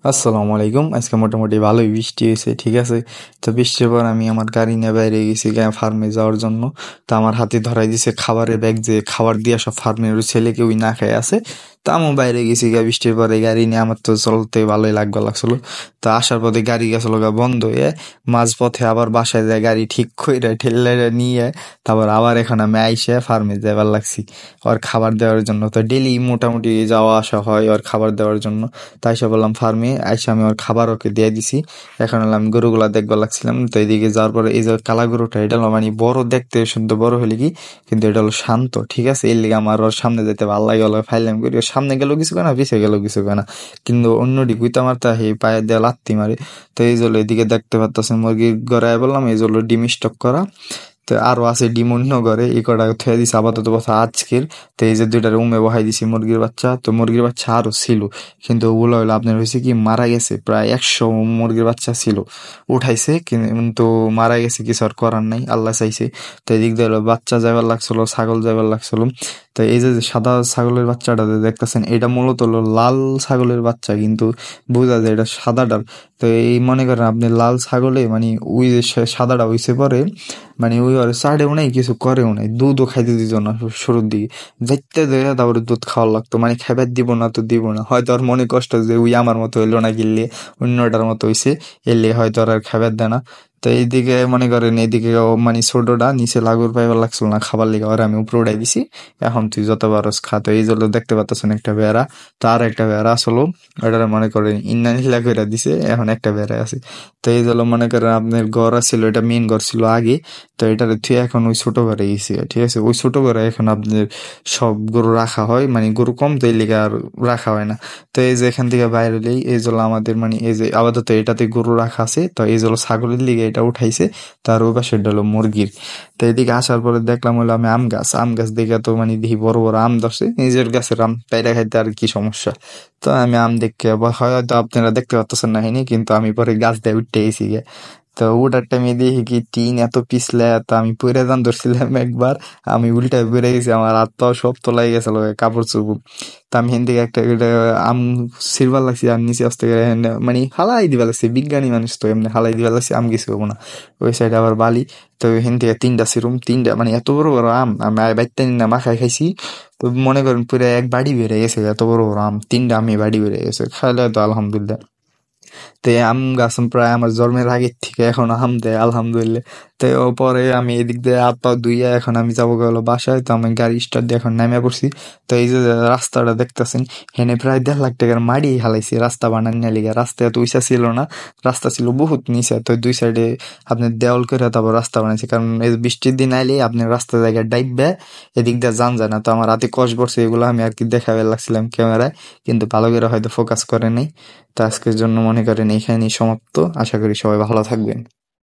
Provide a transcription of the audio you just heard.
আসসালামু আলাইকুম। আজকে মোটামুটি ভালোই বৃষ্টি হয়েছে, ঠিক আছে। তো বৃষ্টির পর আমি আমার গাড়ি নিয়ে বাইরে গেছি ফার্মে যাওয়ার জন্য। তো আমার হাতে ধরাই দিছে খাবারের ব্যাগ, যে খাবার দিয়ে সব ফার্মের ছেলে কেউই না খায় আছে। তো আমি বাইরে গেছি বৃষ্টির পরে গাড়ি নিয়ে, আমার তো চলতে ভালোই লাগছিল। তো আসার পথে গাড়ি গেছিল বন্ধ হয়ে, মাঝপথে আবার বাসায় যায় গাড়ি ঠিক করে ঠেলে নিয়ে, তারপর আবার এখন আমি আইসে ফার্মে যাবার লাগছি ওর খাবার দেওয়ার জন্য। তো ডেলি মোটামুটি যাওয়া আসা হয় ওর খাবার দেওয়ার জন্য। তাই সে বললাম ফার্মে আইসা আমি ওর খাবার ওকে দিয়ে দিছি। এখন হলো আমি গরুগুলা দেখবার লাগছিলাম। তো এইদিকে যাওয়ার পরে এই যে কালা গরুটা, এটা হলো মানে বড় দেখতে, শুদ্ধ বড় হলে কি, কিন্তু এটা হলো শান্ত, ঠিক আছে। এর লিগে আমার ওর সামনে যেতে ভালো লাগে, ওর ফাইলাম করি, ওর সামনে গেলেও কিছু কেনা, পিছিয়ে গেলেও কিছু কেনা। কিন্তু অন্যটি গুইতা মারতা হে পায়ে দেওয়া লাত্তি মারে। তো এই জন্য এদিকে দেখতে পারতেছেন মুরগির গড়ায় বললাম এই জন্য ডিম স্টক করা। তো আরো আছে ডিম অন্য ঘরে, এই কটা থুয়ে দিছি আপাতত কথা আজকের। তো এই যে দুইটা রুমে বহাই দিছি মুরগির বাচ্চা। তো মুরগির বাচ্চা আরো ছিল, কিন্তু ওগুলো হলো আপনার হয়েছে কি মারা গেছে। প্রায় 100 মুরগির বাচ্চা ছিল, উঠাইছে কিন্তু মারা গেছে, কিছু আর করার নাই, আল্লাহ চাইছে। তো এদিক দিয়ে হলো বাচ্চা যাইবার লাগছিল, ছাগল যাইবার লাগছিল। তো এই যে যে সাদা ছাগলের বাচ্চাটা যে দেখতেছেন, এটা মূলত হলো লাল ছাগলের বাচ্চা, কিন্তু বোঝা যায় এটা সাদাটার। তো এই মনে করেন আপনি লাল ছাগলে মানে ওই যে সাদাটা হইছে পরে, মানে ওই আর চাড়েও নাই, কিছু করেও নাই, দুধও খাইতে দিত না শুরুর দিকে। যাইতে দেয় তারপরে দুধ খাওয়ার লাগতো, মানে খাইবার দিব না তো দিব না, হয়তো আর মনে কষ্ট যে ওই আমার মতো হইলো না, গিললে অন্যটার মতো হইছে, এলে হয়তো আর খাইবার দেয় না। তো এইদিকে মনে করেন এইদিকে মানে ছোটটা নিচে লাগুর পাইবার লাগছিল না খাবার লিগে, আর আমি উপরে উঠাই দিছি। এখন তুই যত পারস খা। তো এই জন্য দেখতে পাচ্ছেন একটা বেড়া, তার একটা বেড়া আসলো, ওটা মনে করেন ইন্নানিলা করে দিছে, এখন একটা বেড়া আছে। তো এই জন্য মনে করেন আপনার ঘর ছিল, এটা মেন ঘর ছিল আগে। তো এটার থুয়ে এখন ওই ছোট ঘরে গেছি, ঠিক আছে। ওই ছোট ঘরে এখন আপনার সব গরু রাখা হয়, মানে গরু কম তো এই লিগে আর রাখা হয় না। তো এই যে এখান থেকে বাইরে হলেই এই জন্য আমাদের মানে এই যে আপাতত এটাতে গরু রাখা আছে। তো এই জন্য ছাগলের লিগে এটা উঠাইছে, তার ওই পাশে এটা হলো মুরগির। তো এদিকে আসার পরে দেখলাম হলো আমি আম গাছ দেখে তো মানে দেখি বড় বড় আম ধরছে, নিজের গাছের আম পেড়ে খাইতে আর কি সমস্যা। তো আমি আম দেখে হয়তো আপনারা দেখতে পাচ্ছেন না হিনি, কিন্তু আমি পরে গাছ দিয়ে উঠতে গেছি গে। তো ওটার টাইমে দেখি কি টিন এত পিছলে, তো আমি পরে যান ধরছিলাম একবার, আমি উল্টায় পড়ে গেছি, আমার হাত পা সব তোলাই গেছিল কাপড় চোপড়। তো আমি হিন্দি একটা একটা আম ছিড়বার লাগছি, আর নিচে আসতে গেলে মানে হালাই দিবা লাগছে, বিজ্ঞানী মানুষ তো এমনি হালাই দিবা লাগছে, আম কিছু হবো না। ওই সাইডে আবার বালি। তো হিন থেকে তিনটা সিরুম, তিনটা মানে এত বড় বড় আম, আমি বাইতে না মাখায় খাইছি। তো মনে করেন পুরো এক বাড়ি বেড়ে গেছে, এত বড় বড় আম, তিনটা আমি বাড়ি বেড়ে গেছে, খাইলে তো আলহামদুলিল্লাহ। তো এই আম গাছ প্রায় আমার জন্মের আগের থেকে এখন আম দেয় আলহামদুলিল্লাহ। তো পরে আমি এদিক দিয়ে হাত পা ধুইয়া এখন আমি যাবো গেলো বাসায়। তো আমি গাড়ি স্টার্ট দিয়ে এখন নামে পড়ছি। তো এই যে রাস্তাটা দেখতেছেন, হেনে প্রায় 1.5 লাখ টাকার মাড়ি হালাইছি রাস্তা বানানোর লিগে। রাস্তা এত উঁচা ছিল না, রাস্তা ছিল বহুত নিচে। তো দুই সাইডে আপনি দেওয়াল করে তারপর রাস্তা বানাইছে, কারণ এই বৃষ্টির দিন আইলে আপনার রাস্তা জায়গায় ডাইববে, এদিক দিয়ে যান যায় না। তো আমার হাতে কষ পড়ছে, এগুলো আমি আর কি দেখাবে লাগছিলাম ক্যামেরায়, কিন্তু ভালো করে হয়তো ফোকাস করে নাই। তো আজকের জন্য মনে করেন এইখানেই সমাপ্ত। আশা করি সবাই ভালো থাকবেন।